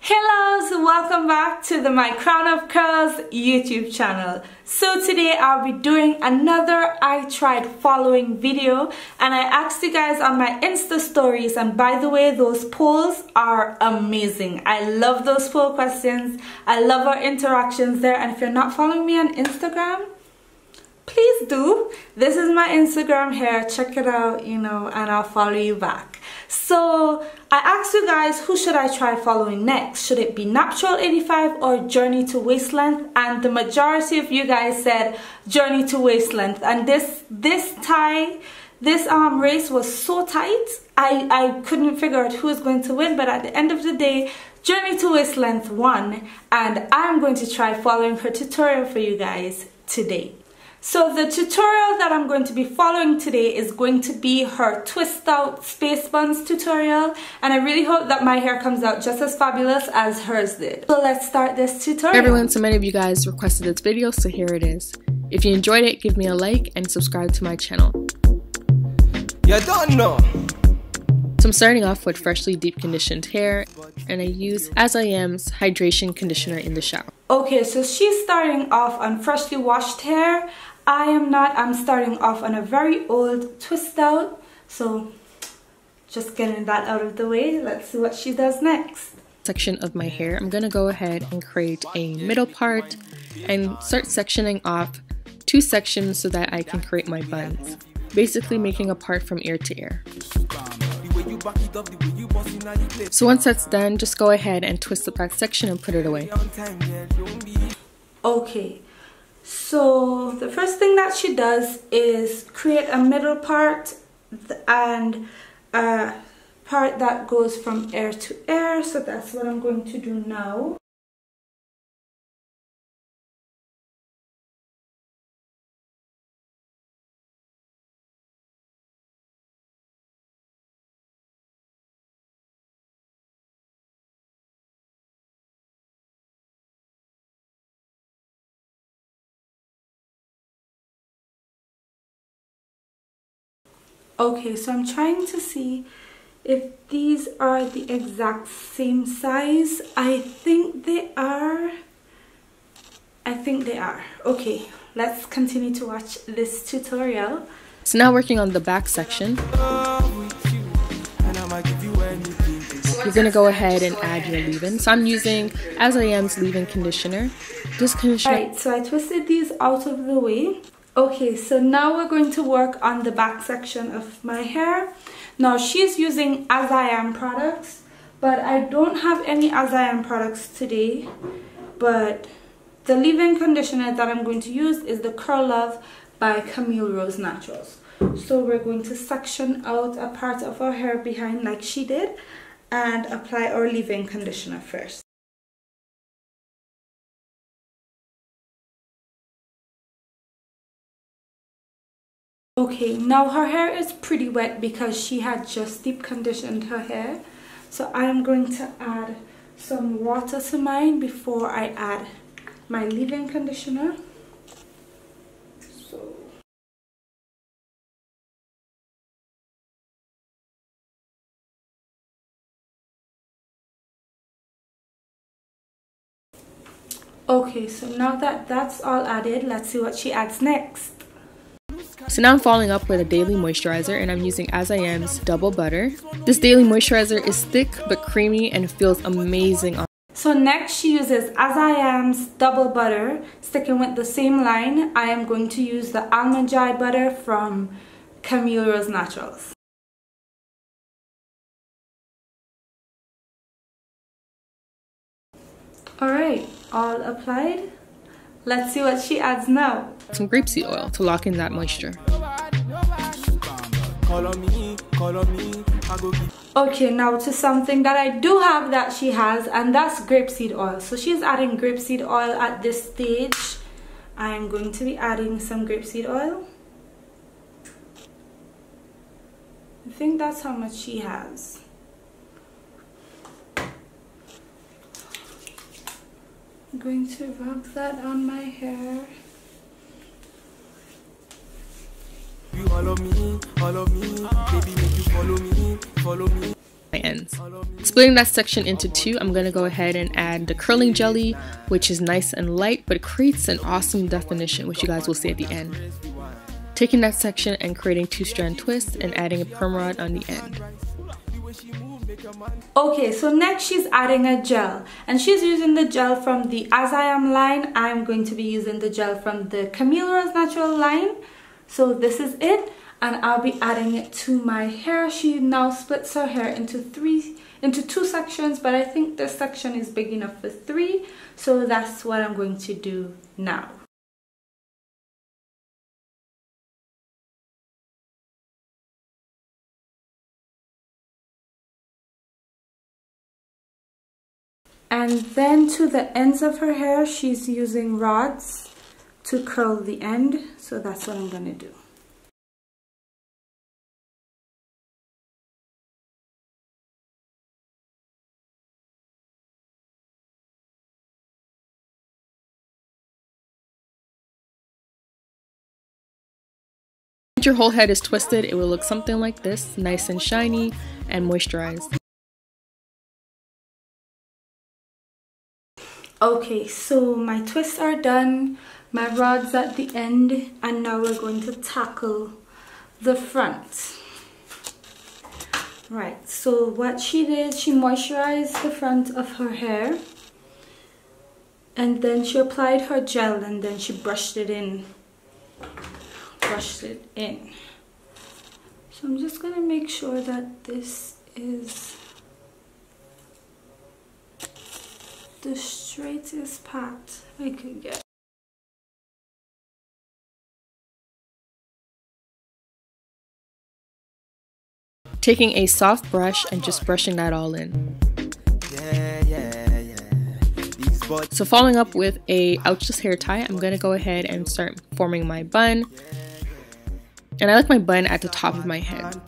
Hello, welcome back to the My Crown of Curls YouTube channel. So today I'll be doing another I tried following video, and I asked you guys on my Insta stories, and by the way, those polls are amazing. I love those poll questions. I love our interactions there, and if you're not following me on Instagram, please do. This is my Instagram here, check it out, and I'll follow you back. So I asked you guys, who should I try following next? Should it be Natural 85 or Journey to Waist Length? And the majority of you guys said Journey to Waist Length. And this race was so tight, I couldn't figure out who was going to win, but at the end of the day, Journey to Waist Length won, and I'm going to try following her tutorial for you guys today. So the tutorial that I'm going to be following today is going to be her twist out space buns tutorial, and I really hope that my hair comes out just as fabulous as hers did. So let's start this tutorial. Hey everyone, so many of you guys requested this video, so here it is. If you enjoyed it, give me a like and subscribe to my channel. You don't know. So I'm starting off with freshly deep conditioned hair, and I use As I Am's hydration conditioner in the shower. Okay, so she's starting off on freshly washed hair. I am not. I'm starting off on a very old twist out. So just getting that out of the way. Let's see what she does next. Section of my hair, I'm gonna go ahead and create a middle part and start sectioning off two sections so that I can create my buns. Basically making a part from ear to ear. So once that's done, just go ahead and twist up that section and put it away. Okay, so the first thing that she does is create a middle part and a part that goes from ear to ear. So that's what I'm going to do now. Okay, so I'm trying to see if these are the exact same size. I think they are. Okay, let's continue to watch this tutorial. So now working on the back section, you're going to go ahead and add your leave-in. So I'm using As I Am's leave-in conditioner. This conditioner. Alright, so I twisted these out of the way. Okay, so now we're going to work on the back section of my hair. Now she's using As I Am products, but I don't have any As I Am products today. But the leave-in conditioner that I'm going to use is the Curl Love by Camille Rose Naturals. So we're going to section out a part of our hair behind like she did and apply our leave-in conditioner first. Okay, now her hair is pretty wet because she had just deep conditioned her hair. So I am going to add some water to mine before I add my leave-in conditioner. Okay, so now that that's all added, let's see what she adds next. So now I'm following up with a daily moisturizer, and I'm using As I Am's Double Butter. This daily moisturizer is thick but creamy and feels amazing on. So next she uses As I Am's Double Butter. Sticking with the same line, I am going to use the Almond Joy butter from Camille Rose Naturals. Alright, all applied. Let's see what she adds now. Some grapeseed oil to lock in that moisture. Okay, now to something that I do have that she has, and that's grapeseed oil. So she's adding grapeseed oil at this stage. I'm going to be adding some grapeseed oil. I think that's how much she has. I'm going to rub that on my hair. You follow me, baby, make you follow me. my ends. Splitting that section into two, I'm going to go ahead and add the curling jelly, which is nice and light, but it creates an awesome definition, which you guys will see at the end. Taking that section and creating 2-strand twists and adding a perm rod on the end. Okay, so next she's adding a gel, and she's using the gel from the As I Am line. I'm going to be using the gel from the Camille Rose Natural line. So this is it, and I'll be adding it to my hair. She now splits her hair into two sections, but I think this section is big enough for 3, so that's what I'm going to do now. And then to the ends of her hair, she's using rods to curl the end. So that's what I'm going to do. Once your whole head is twisted, it will look something like this, nice and shiny and moisturized. Okay, so my twists are done, my rod's at the end, and now we're going to tackle the front. Right, so what she did, she moisturized the front of her hair, and then she applied her gel, and then she brushed it in. So I'm just gonna make sure that this is the straightest part I could get. Taking a soft brush and just brushing that all in. So following up with a ouchless hair tie, I'm going to go ahead and start forming my bun. And I like my bun at the top of my head.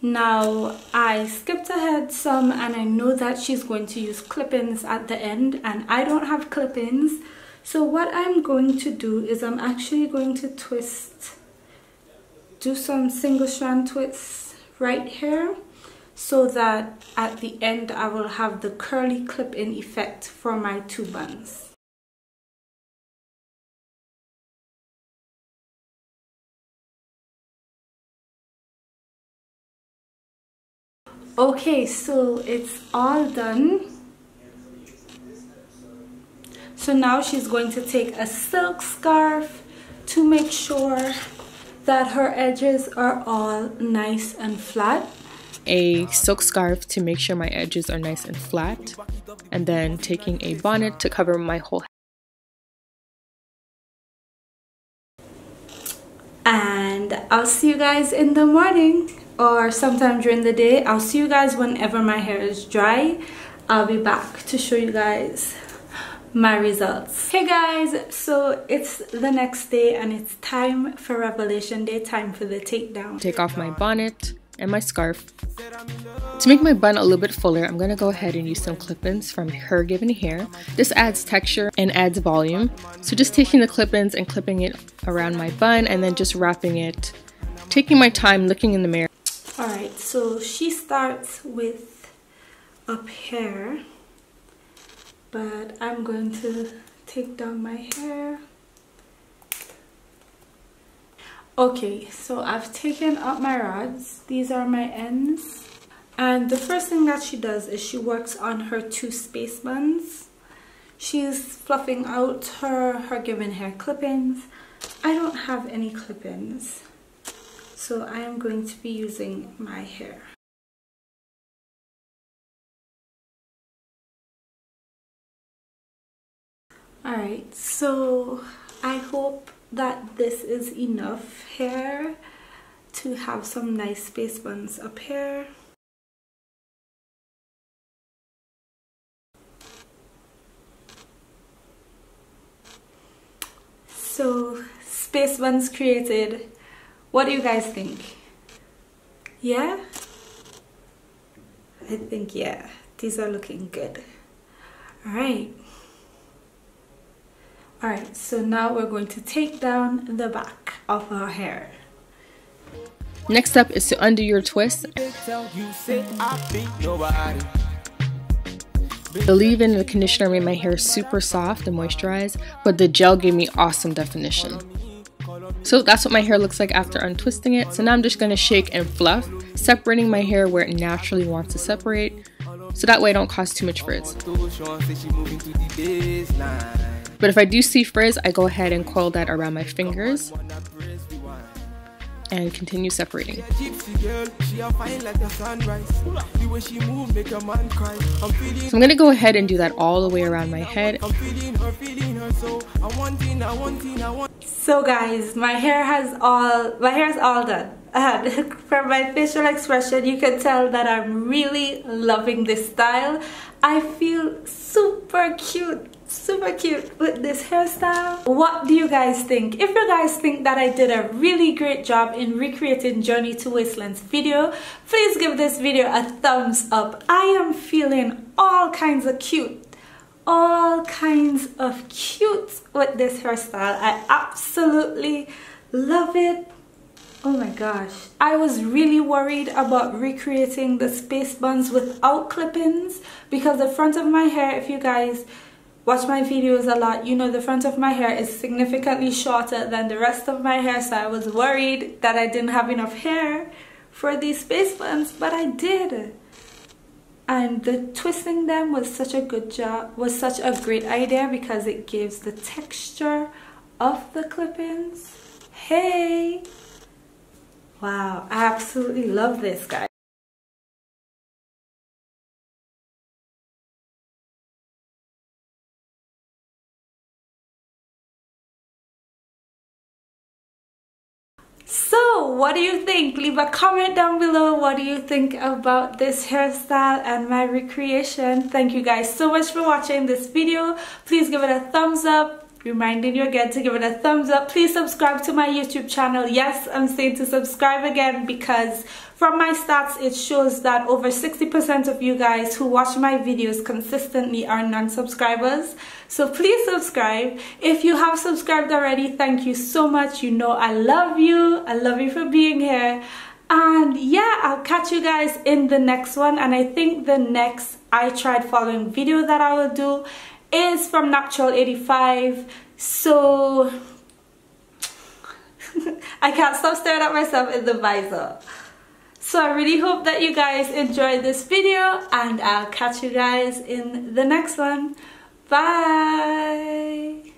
Now I skipped ahead some, and I know that she's going to use clip-ins at the end, and I don't have clip-ins. So what I'm going to do is I'm actually going to do some single strand twists right here, so that at the end I will have the curly clip-in effect for my 2 buns. Okay, so it's all done. So now she's going to take a silk scarf to make sure that her edges are all nice and flat. A silk scarf to make sure my edges are nice and flat, and then taking a bonnet to cover my whole head. And I'll see you guys in the morning, or sometime during the day. I'll see you guys whenever my hair is dry. I'll be back to show you guys my results. Hey guys, so it's the next day and it's time for Revelation Day, time for the takedown. Take off my bonnet and my scarf. To make my bun a little bit fuller, I'm going to go ahead and use some clip-ins from Her Given Hair. This adds texture and adds volume. So just taking the clip-ins and clipping it around my bun and then just wrapping it. Taking my time, looking in the mirror. Alright, so she starts with up here, but I'm going to take down my hair. Okay, so I've taken up my rods. These are my ends. And the first thing that she does is she works on her 2 space buns. She's fluffing out her Given Hair clip-ins. I don't have any clip-ins, so I am going to be using my hair. Alright, so I hope that this is enough hair to have some nice space buns up here. So, space buns created. What do you guys think? Yeah? I think yeah. These are looking good. Alright. Alright, so now we're going to take down the back of our hair. Next up is to undo your twist. The leave-in and the conditioner made my hair super soft and moisturized, but the gel gave me awesome definition. So that's what my hair looks like after untwisting it. So now I'm just going to shake and fluff, separating my hair where it naturally wants to separate, so that way I don't cause too much frizz. But if I do see frizz, I go ahead and coil that around my fingers and continue separating. So I'm going to go ahead and do that all the way around my head. So guys, my hair is all done. From my facial expression, you can tell that I'm really loving this style. I feel super cute with this hairstyle. What do you guys think? If you guys think that I did a really great job in recreating Journey to Wasteland's video, please give this video a thumbs up. I am feeling all kinds of cute with this hairstyle. I absolutely love it. Oh my gosh, I was really worried about recreating the space buns without clip-ins, because the front of my hair, if you guys watch my videos a lot, you know the front of my hair is significantly shorter than the rest of my hair, so I was worried that I didn't have enough hair for these space buns, but I did. And the twisting them was such a good job, was such a great idea, because it gives the texture of the clip-ins. Hey! Wow, I absolutely love this, guys. So, what do you think? Leave a comment down below. What do you think about this hairstyle and my recreation? Thank you guys so much for watching this video. Please give it a thumbs up. Reminding you again to give it a thumbs up. Please subscribe to my YouTube channel. Yes, I'm saying to subscribe again, because from my stats it shows that over 60% of you guys who watch my videos consistently are non-subscribers. So please subscribe. If you have subscribed already, thank you so much. You know I love you. I love you for being here. And yeah, I'll catch you guys in the next one. And I think the next I Tried Following video that I will do is from Natural 85. So I can't stop staring at myself in the visor. So I really hope that you guys enjoyed this video, and I'll catch you guys in the next one. Bye.